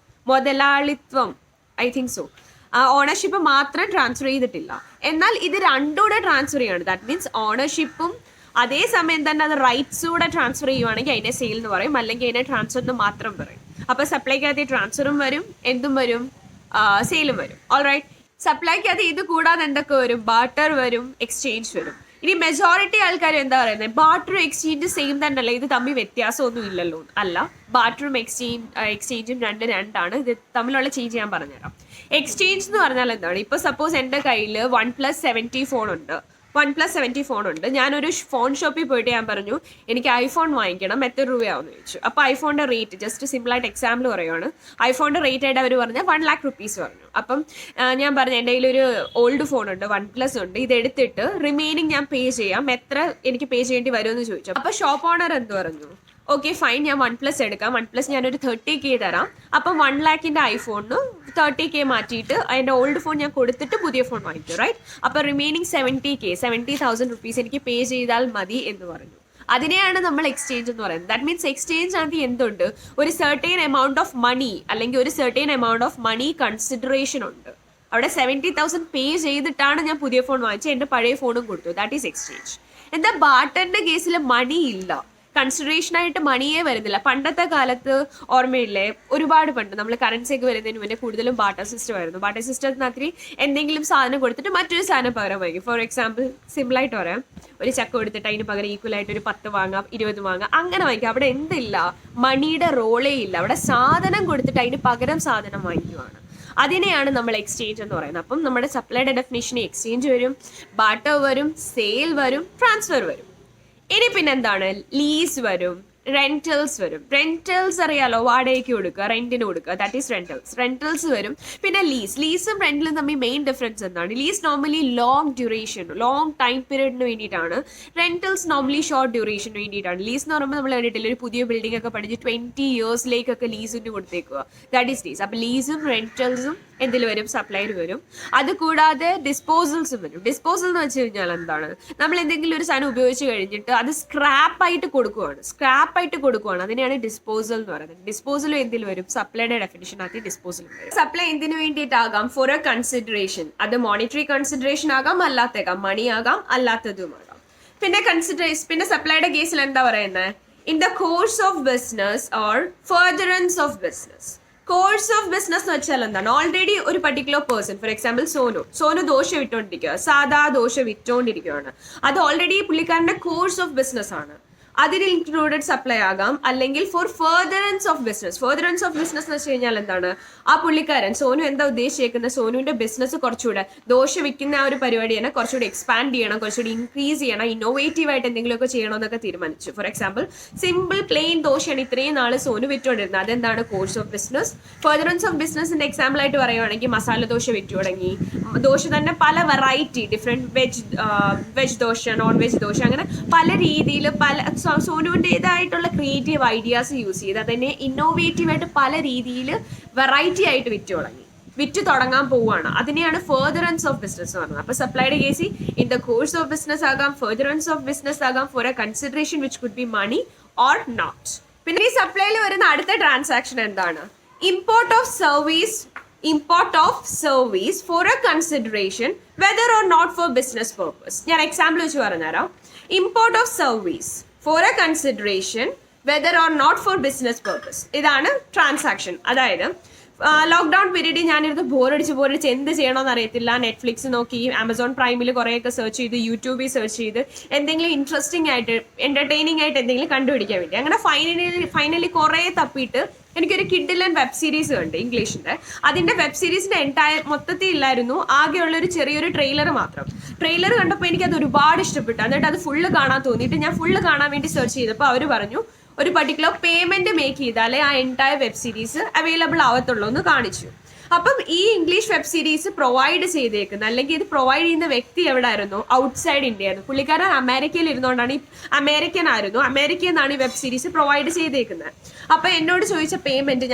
മുതലാളിത്വം, ഐ തിങ്ക് സോ, ഓണർഷിപ്പ് മാത്രം ട്രാൻസ്ഫർ ചെയ്തിട്ടില്ല. എന്നാൽ ഇത് രണ്ടുകൂടെ ട്രാൻസ്ഫർ ചെയ്യാണ്. ദാറ്റ് മീൻസ് ഓണർഷിപ്പും അതേസമയം തന്നെ അത് റൈറ്റ്സൂടെ ട്രാൻസ്ഫർ ചെയ്യുവാണെങ്കിൽ അതിനെ സെയിൽ എന്ന് പറയും, അല്ലെങ്കിൽ അതിനെ ട്രാൻസ്ഫർ എന്ന് മാത്രം പറയും. അപ്പോൾ സപ്ലൈക്കകത്ത് ട്രാൻസ്ഫറും വരും, എന്തും വരും, സെയിലും വരും. ഓൾറൈറ്റ്, സപ്ലൈക്കകത്ത് ഇത് കൂടാതെ എന്തൊക്കെ വരും? ബാർട്ടർ വരും, എക്സ്ചേഞ്ച് വരും. ഇനി മെജോറിറ്റി ആൾക്കാർ എന്താ പറയുന്നത്, ബാർട്ടറും എക്സ്ചേഞ്ച് സെയിം തന്നെയല്ല, ഇത് തമ്മിൽ വ്യത്യാസമൊന്നും ഇല്ലല്ലോ. അല്ല, ബാർട്ടറും എക്സ്ചേഞ്ചും രണ്ടാണ്. ഇത് തമ്മിലുള്ള ചേഞ്ച് ഞാൻ പറഞ്ഞുതരാം. എക്സ്ചേഞ്ച് എന്ന് പറഞ്ഞാൽ എന്താണ്, ഇപ്പോൾ സപ്പോസ് എൻ്റെ കയ്യിൽ OnePlus 70 ഫോൺ ഉണ്ട്. ഞാനൊരു ഫോൺ ഷോപ്പിൽ പോയിട്ട് ഞാൻ പറഞ്ഞു എനിക്ക് ഐഫോൺ വാങ്ങിക്കണം, എത്ര രൂപയാവുമെന്ന് ചോദിച്ചു. അപ്പോൾ ഐഫോണിൻ്റെ റേറ്റ് ജസ്റ്റ് സിമ്പിളായിട്ട് എക്സാമ്പിൾ പറയുവാണ്. ഐഫോണിൻ്റെ റേറ്റ് ആയിട്ട് അവർ പറഞ്ഞാൽ 1,00,000 rupees പറഞ്ഞു. അപ്പം ഞാൻ പറഞ്ഞു എൻ്റെ കയ്യിലൊരു ഓൾഡ് ഫോൺ ഉണ്ട്, OnePlus ഉണ്ട്, ഇതെടുത്തിട്ട് റിമൈനിങ് ഞാൻ പേ ചെയ്യാം, എത്ര എനിക്ക് പേ ചെയ്യേണ്ടി വരുമെന്ന് ചോദിച്ചു. അപ്പോൾ ഷോപ്പ് ഓണർ എന്ത് പറഞ്ഞു, ഓക്കെ ഫൈൻ, ഞാൻ OnePlus എടുക്കാം, OnePlus ഞാനൊരു 30K തരാം. അപ്പം 1,00,000 ഐഫോണിന് 30K മാറ്റിയിട്ട് അതിൻ്റെ ഓൾഡ് ഫോൺ ഞാൻ കൊടുത്തിട്ട് പുതിയ ഫോൺ വാങ്ങിക്കും, റൈറ്റ്? അപ്പോൾ റിമൈനിങ് 70,000 rupees എനിക്ക് പേ ചെയ്താൽ മതി എന്ന് പറഞ്ഞു. അതിനെയാണ് നമ്മൾ എക്സ്ചേഞ്ച് എന്ന് പറയുന്നത്. ദാറ്റ് മീൻസ് എക്സ്ചേഞ്ച് ആണെങ്കിൽ എന്തുണ്ട്, ഒരു സെർട്ടൈൻ എമൗണ്ട് ഓഫ് മണി അല്ലെങ്കിൽ ഒരു certain amount of money consideration ഉണ്ട്. അവിടെ 70,000 പേ ചെയ്തിട്ടാണ് ഞാൻ പുതിയ ഫോൺ വാങ്ങിച്ചത്, എൻ്റെ പഴയ ഫോണും കൊടുത്തു. That is exchange. എന്താ ബാർട്ടറിൻ്റെ കേസിൽ മണി ഇല്ല, കൺസിഡറേഷനായിട്ട് മണിയേ വരുന്നില്ല. പണ്ടത്തെ കാലത്ത് ഓർമ്മയില്ലേ, ഒരുപാട് പണ്ട് നമ്മൾ കറൻസി ഒക്കെ വരുന്നതിന് മുന്നേ കൂടുതലും ബാർട്ടർ സിസ്റ്റം ആയിരുന്നു. ബാർട്ടർ സിസ്റ്റത്തിനകത്ത് എന്തെങ്കിലും സാധനം കൊടുത്തിട്ട് മറ്റൊരു സാധനം പകരം വാങ്ങിക്കും. ഫോർ എക്സാമ്പിൾ സിമ്പിളായിട്ട് പറയാം, ഒരു ചക്ക കൊടുത്തിട്ട് അതിന് പകരം ഈക്വലായിട്ട് ഒരു 10 വാങ്ങാം, 20 വാങ്ങാം, അങ്ങനെ വാങ്ങിക്കാം. അവിടെ എന്തില്ല, മണിയുടെ റോളേ ഇല്ല. അവിടെ സാധനം കൊടുത്തിട്ട് അതിന് പകരം സാധനം വാങ്ങിക്കുവാണ്. അതിനെയാണ് നമ്മൾ എക്സ്ചേഞ്ച് എന്ന് പറയുന്നത്. അപ്പം നമ്മുടെ സപ്ലൈയുടെ ഡെഫിനേഷന് എക്സ്ചേഞ്ച് വരും, ബാർട്ടർ വരും, സെയിൽ വരും, ട്രാൻസ്ഫർ വരും. ഇനി പിന്നെന്താണ്, ലീസ് വരും, റെന്റൽസ് വരും. റെന്റൽസ് അറിയാലോ, വാടകയ്ക്ക് കൊടുക്കുക, റെന്റിന് കൊടുക്കുക, ദാറ്റ് ഈസ് റെന്റൽസ് വരും. പിന്നെ ലീസും റെന്റലും തമ്മിൽ മെയിൻ ഡിഫറൻസ് എന്താണ്, lease normally long duration, long time പീരീഡിന് വേണ്ടിയിട്ടാണ്. റെന്റൽസ് നോർമലി ഷോർട്ട് ഡ്യൂറേഷന് വേണ്ടിയിട്ടാണ്. ലീസ് എന്ന് പറയുമ്പോൾ നമ്മൾ കണ്ടിട്ടില്ല, ഒരു പുതിയ ബിൽഡിംഗ് ഒക്കെ പഠിച്ച് 20 yearsലേക്കൊക്കെ ലീസിന് കൊടുത്തേക്കുക, ദാറ്റ് ഈസ് ലീസ്. അപ്പോൾ ലീസും റെന്റൽസും എന്തിൽ വരും, സപ്ലൈയിൽ വരും. അതുകൂടാതെ ഡിസ്പോസൽസും വരും. ഡിസ്പോസൽ എന്ന് വെച്ച് കഴിഞ്ഞാൽ എന്താണ്, നമ്മൾ എന്തെങ്കിലും ഒരു സാധനം ഉപയോഗിച്ച് കഴിഞ്ഞിട്ട് അത് സ്ക്രാപ്പായിട്ട് കൊടുക്കുവാണ്, അതിനെയാണ് ഡിസ്പോസൽ എന്ന് പറയുന്നത്. ഡിസ്പോസലും എന്തിൽ വരും, സപ്ലൈയുടെ ഡെഫിനിഷനകത്ത് ഡിസ്പോസലും വരും. സപ്ലൈ എന്തിനു വേണ്ടിയിട്ടാകാം, ഫോർ എ കൺസിഡറേഷൻ. അത് മോണിറ്ററി കൺസിഡറേഷൻ ആകാം, അല്ലാത്തേക്കാം, മണി ആകാം, അല്ലാത്തതുമാകാം. പിന്നെ സപ്ലൈയുടെ കേസിൽ എന്താ പറയുന്നത്, in the course of business or furtherance of business. Course of business എന്ന് വെച്ചാൽ എന്താണ്, ഓൾറെഡി ഒരു particular person, for example Sonu dosa വിറ്റോണ്ടിരിക്കുക, സാധാ ദോശ വിറ്റോണ്ടിരിക്കുകയാണ്. അത് ഓൾറെഡി പുള്ളിക്കാരൻ്റെ കോഴ്സ് ഓഫ് ബിസിനസ് ആണ്. അതിൽ ഇൻക്ലൂഡഡ് സപ്ലൈ ആകാം, അല്ലെങ്കിൽ for furtherance of business. Furtherance of business എന്ന് വെച്ച് കഴിഞ്ഞാൽ എന്താണ്, ആ പുള്ളിക്കാരൻ സോനു എന്താ ഉദ്ദേശിക്കുന്നത്, സോനുവിന്റെ ബിസിനസ് കുറച്ചുകൂടെ ദോശ വിൽക്കുന്ന ആ ഒരു പരിപാടി തന്നെ കുറച്ചുകൂടി എക്സ്പാൻഡ് ചെയ്യണം, കുറച്ചുകൂടി ഇൻക്രീസ് ചെയ്യണം, ഇന്നോവേറ്റീവ് ആയിട്ട് എന്തെങ്കിലുമൊക്കെ ചെയ്യണമെന്നൊക്കെ തീരുമാനിച്ചു. ഫോർ എക്സാമ്പിൾ സിമ്പിൾ പ്ലെയിൻ ദോശയാണ് ഇത്രയും നാൾ സോനു വിറ്റുകൊണ്ടിരുന്നത്, അതെന്താണ്, course of business. Furtherance of ബിസിനസിന്റെ എക്സാമ്പിൾ ആയിട്ട് പറയുവാണെങ്കിൽ മസാല ദോശ വിറ്റു തുടങ്ങി, ദോശ തന്നെ പല variety, different veg dosa, non veg dosa, അങ്ങനെ പല രീതിയിൽ സോനുവിൻ്റെതായിട്ടുള്ള ക്രിയേറ്റീവ് ഐഡിയാസ് യൂസ് ചെയ്ത് അതിനെ ഇന്നോവേറ്റീവ് ആയിട്ട് പല രീതിയിൽ വെറൈറ്റി ആയിട്ട് വിറ്റ് തുടങ്ങാൻ പോവുകയാണ്. അതിനെയാണ് ഫർദറൻസ് ഓഫ് ബിസിനസ് എന്ന് പറയുന്നത്. അപ്പോൾ സപ്ലൈയുടെ കേസിൽ in the course of business ആകാം, ഫർദറൻസ് ഓഫ് ബിസിനസ് ആകാം, for a consideration which could be money or not. പിന്നെ ഈ സപ്ലൈയിൽ വരുന്ന അടുത്ത ട്രാൻസാക്ഷൻ എന്താണ്, import of service for a consideration whether or not for business purpose. ഞാൻ എക്സാമ്പിൾ വെച്ച് പറഞ്ഞുതരാം. Import of service for a consideration whether or not for business purpose, ഇതാണ് ട്രാൻസാക്ഷൻ. അതായത് ലോക്ക്ഡൗൺ പീരീഡിൽ ഞാനിരുന്ന് ബോറടിച്ച് എന്ത് ചെയ്യണമെന്ന് അറിയത്തില്ല, നെറ്റ്ഫ്ലിക്സ് നോക്കി, ആമസോൺ പ്രൈമിൽ കുറേയൊക്കെ സെർച്ച് ചെയ്ത്, യൂട്യൂബിൽ സെർച്ച് ചെയ്ത് എന്തെങ്കിലും ഇൻട്രസ്റ്റിംഗ് ആയിട്ട് എന്റർടൈനിങ് ആയിട്ട് എന്തെങ്കിലും കണ്ടുപിടിക്കാൻ വേണ്ടി അങ്ങനെ ഫൈനലി കുറേ തപ്പിയിട്ട് എനിക്കൊരു കിഡിലൻ വെബ് സീരീസ് ഉണ്ട് ഇംഗ്ലീഷിന്റെ. അതിന്റെ വെബ് സീരീസിന്റെ മൊത്തത്തിൽ ഇല്ലായിരുന്നു, ആകെയുള്ള ഒരു ചെറിയൊരു ട്രെയിലർ മാത്രം. ട്രെയിലർ കണ്ടപ്പോൾ എനിക്കത് ഒരുപാട് ഇഷ്ടപ്പെട്ടു. എന്നിട്ട് അത് ഫുള്ള് കാണാൻ തോന്നിയിട്ട് ഞാൻ ഫുള്ള് കാണാൻ വേണ്ടി സെർച്ച് ചെയ്തപ്പോൾ അവർ പറഞ്ഞു ഒരു പർട്ടിക്കുലർ പേയ്മെന്റ് മേക്ക് ചെയ്താലേ ആ എൻറ്റയർ വെബ് സീരീസ് അവൈലബിൾ ആവത്തുള്ളൂ എന്ന് കാണിച്ചു. അപ്പം ഈ ഇംഗ്ലീഷ് വെബ് സീരീസ് പ്രൊവൈഡ് ചെയ്തേക്കുന്നത്, അല്ലെങ്കിൽ ഇത് പ്രൊവൈഡ് ചെയ്യുന്ന വ്യക്തി എവിടെയായിരുന്നു, ഔട്ട്സൈഡ് ഇന്ത്യ ആയിരുന്നു. പുള്ളിക്കാരൻ അമേരിക്കയിൽ ഇരുന്നുകൊണ്ടാണ്, അമേരിക്കൻ ആയിരുന്നു, ഈ വെബ് സീരീസ് പ്രൊവൈഡ് ചെയ്തേക്കുന്നത്. അപ്പൊ എന്നോട് ചോദിച്ച പേയ്മെന്റ്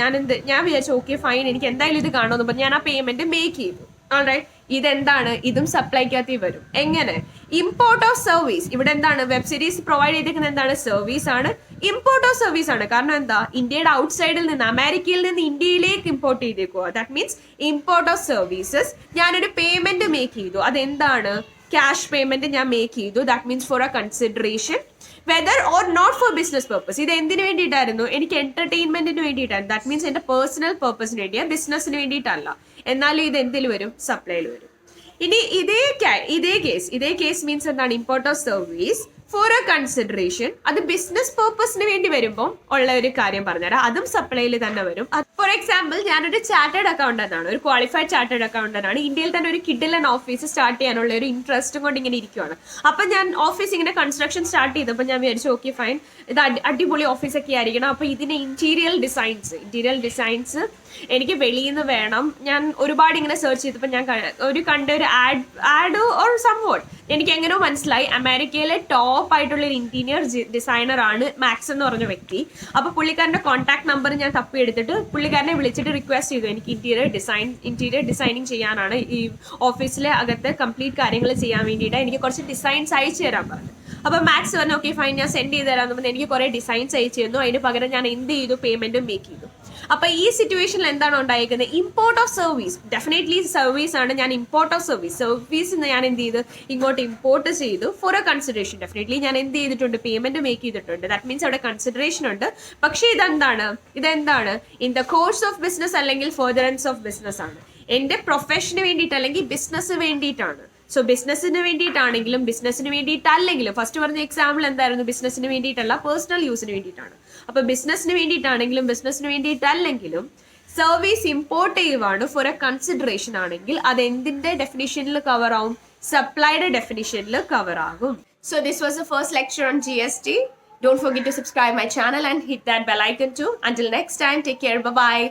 ഞാൻ വിചാരിച്ചു ഓക്കെ ഫൈൻ, എനിക്ക് എന്തായാലും ഇത് കാണുമെന്ന് പറഞ്ഞ് ഞാൻ ആ പേയ്മെന്റ് മേക്ക് ചെയ്തു. ഓൾറൈറ്റ്, ഇതെന്താണ്, ഇതും സപ്ലൈക്കകത്ത് വരും. എങ്ങനെ, ഇമ്പോർട്ട് ഓഫ് സർവീസ്. ഇവിടെ എന്താണ്, വെബ് സീരീസ് പ്രൊവൈഡ് ചെയ്തിരിക്കുന്നത് എന്താണ്, സർവീസ് ആണ്, ഇമ്പോർട്ട് ഓഫ് സർവീസ് ആണ്. കാരണം എന്താ, ഇന്ത്യയുടെ ഔട്ട്സൈഡിൽ നിന്ന്, അമേരിക്കയിൽ നിന്ന് ഇന്ത്യയിലേക്ക് ഇമ്പോർട്ട് ചെയ്തേക്കുക. That means import of services. ഞാനൊരു പേയ്മെന്റ് മേക്ക് ചെയ്തു, അതെന്താണ്, ക്യാഷ് പേയ്മെന്റ് ഞാൻ മേക്ക് ചെയ്തു. That means for a consideration whether or not for business purpose. ഇത് എന്തിനു വേണ്ടിയിട്ടായിരുന്നു, എനിക്ക് എന്റർടൈൻമെന്റിന് വേണ്ടിയിട്ടായിരുന്നു. ദാറ്റ് മീൻസ് എന്റെ പേഴ്സണൽ പർപ്പസിന് വേണ്ടിയാണ്, ബിസിനസ്സിന് വേണ്ടിയിട്ടല്ല. എന്നാലും ഇത് എന്തിൽ വരും, സപ്ലൈയിൽ വരും. ഇനി ഇതേ കേസ് മീൻസ് എന്താണ്? Import of service for a consideration. അത് ബിസിനസ് പേർപ്പസിന് വേണ്ടി വരുമ്പോൾ ഉള്ള ഒരു കാര്യം പറഞ്ഞുതരാം. അതും സപ്ലൈയിൽ തന്നെ വരും. ഫോർ എക്സാമ്പിൾ, ഞാനൊരു ചാർട്ടേഡ് അക്കൗണ്ടന്റ് ആണ്, ഒരു ക്വാളിഫൈഡ് ചാർട്ടേഡ് അക്കൗണ്ടന്റ് ആണ്. ഇന്ത്യയിൽ തന്നെ ഒരു കിഡിലൻ ഓഫീസ് സ്റ്റാർട്ട് ചെയ്യാനുള്ള ഒരു ഇൻട്രസ്റ്റും കൊണ്ട് ഇങ്ങനെ ഇരിക്കുവാണ്. അപ്പൊ ഞാൻ ഓഫീസ് ഇങ്ങനെ കൺസ്ട്രക്ഷൻ സ്റ്റാർട്ട് ചെയ്തപ്പോൾ ഞാൻ വിചാരിച്ചു, ഓക്കെ ഫൈൻ, ഇത് അടിപൊളി ഓഫീസൊക്കെ ആയിരിക്കണം. അപ്പൊ ഇതിന് ഇന്റീരിയർ ഡിസൈൻസ് എനിക്ക് വെളിയിൽ നിന്ന് വേണം. ഞാൻ ഒരുപാട് ഇങ്ങനെ സെർച്ച് ചെയ്തപ്പോൾ ഞാൻ കണ്ട ഒരു ആഡ് ഓർ സംവോട്ട് എനിക്ക് എങ്ങനെയോ മനസ്സിലായി, അമേരിക്കയിലെ ടോപ്പ് ആയിട്ടുള്ള ഒരു ഇന്റീരിയർ ഡിസൈനർ ആണ് മാക്സ് എന്ന് പറഞ്ഞ വ്യക്തി. അപ്പൊ പുള്ളിക്കാരന്റെ കോൺടാക്ട് നമ്പർ ഞാൻ തപ്പിയെടുത്തിട്ട് പുള്ളിക്കാരനെ വിളിച്ചിട്ട് റിക്വസ്റ്റ് ചെയ്തു, എനിക്ക് ഇന്റീരിയർ ഡിസൈനിങ് ചെയ്യാനാണ്, ഈ ഓഫീസിലെ അകത്ത് കംപ്ലീറ്റ് കാര്യങ്ങൾ ചെയ്യാൻ വേണ്ടിയിട്ട് എനിക്ക് കുറച്ച് ഡിസൈൻസ് അയച്ചു തരാൻ പറഞ്ഞു. അപ്പൊ മാക്സ് പറഞ്ഞു, ഓക്കെ ഫൈൻ, ഞാൻ സെൻഡ് ചെയ്ത് തരാമെന്ന് പറഞ്ഞ് എനിക്ക് കുറെ ഡിസൈൻസ് അയച്ചു തന്നു. അതിന് പകരം ഞാൻ എന്ത് ചെയ്തു? പേയ്മെന്റും മേക്ക് ചെയ്തു. അപ്പൊ ഈ സിറ്റുവേഷനിൽ എന്താണ് ഉണ്ടായിരിക്കുന്നത്? Import of service, definitely service ആണ്. ഞാൻ ഇമ്പോർട്ട് ഓഫ് സർവീസ് ഞാൻ എന്ത് ചെയ്തു? ഇങ്ങോട്ട് ഇമ്പോർട്ട് ചെയ്തു ഫോർ എ കൺസിഡറേഷൻ. ഡെഫിനറ്റ്ലി ഞാൻ എന്ത് ചെയ്തിട്ടുണ്ട്? പേയ്മെന്റ് മേക്ക് ചെയ്തിട്ടുണ്ട്. ദാറ്റ് മീൻസ് അവിടെ കൺസിഡറേഷൻ ഉണ്ട്. പക്ഷേ ഇതെന്താണ്? In the course of business അല്ലെങ്കിൽ ഫർദറൻസ് ഓഫ് ബിസിനസ് ആണ്. എന്റെ പ്രൊഫഷന് വേണ്ടിയിട്ട് അല്ലെങ്കിൽ ബിസിനസ് വേണ്ടിയിട്ടാണ്. സോ ബിസിനസ്സിന് വേണ്ടിയിട്ടാണെങ്കിലും ബിസിനസ്സിന് വേണ്ടിയിട്ടല്ലെങ്കിലും, ഫസ്റ്റ് പറഞ്ഞ എക്സാമ്പിൾ എന്തായിരുന്നു? ബിസിനസ്സിന് വേണ്ടിയിട്ടല്ല, പേഴ്സണൽ യൂസിന് വേണ്ടിയിട്ടാണ്. അപ്പൊ ബിസിനസ്സിന് വേണ്ടിയിട്ടാണെങ്കിലും ബിസിനസ്സിന് വേണ്ടിയിട്ടല്ലെങ്കിലും സർവീസ് ഇമ്പോർട്ട് ചെയ്യുവാണ് ഫോർ എ കൺസിഡറേഷൻ ആണെങ്കിൽ അത് എന്തിന്റെ ഡെഫിനിഷനിൽ കവർ ആവും? സപ്ലൈയുടെ ഡെഫിനിഷനിൽ കവർ ആകും. So this was the first lecture on GST. Don't forget to subscribe my channel and hit that bell icon too. Until next time, take care. Bye-bye.